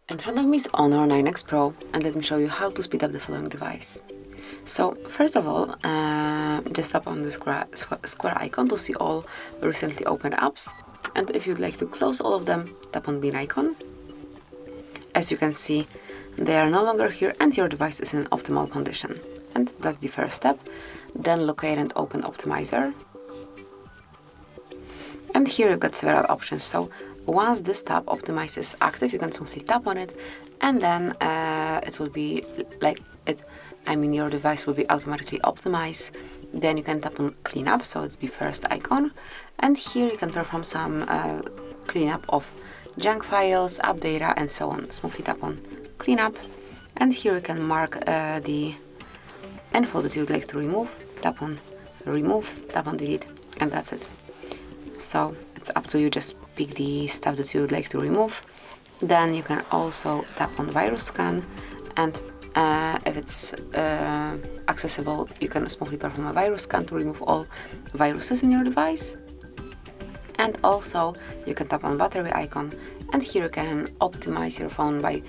In front of me is Honor 9X Pro, and let me show you how to speed up the following device. So first of all, just tap on the square icon to see all recently opened apps, and if you'd like to close all of them, tap on bin icon. As you can see, they are no longer here and your device is in optimal condition. And that's the first step. Then locate and open Optimizer. And here you've got several options. So once this tab Optimize is active, you can simply tap on it, and then it will be like your device will be automatically optimized. Then you can tap on Cleanup, so it's the first icon, and here you can perform some cleanup of junk files, app data, and so on. Simply tap on Cleanup, and here you can mark the info that you'd like to remove. Tap on Remove, tap on Delete, and that's it. So it's up to you, just pick the stuff that you would like to remove. Then you can also tap on Virus Scan, and if it's accessible, you can smoothly perform a virus scan to remove all viruses in your device. And also you can tap on battery icon, and here you can optimize your phone by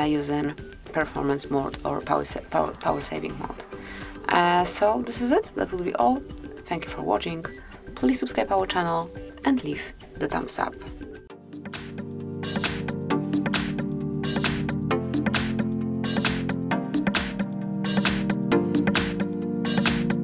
using performance mode or power saving mode. So this is it, that will be all. Thank you for watching. Please subscribe our channel and leave the thumbs up.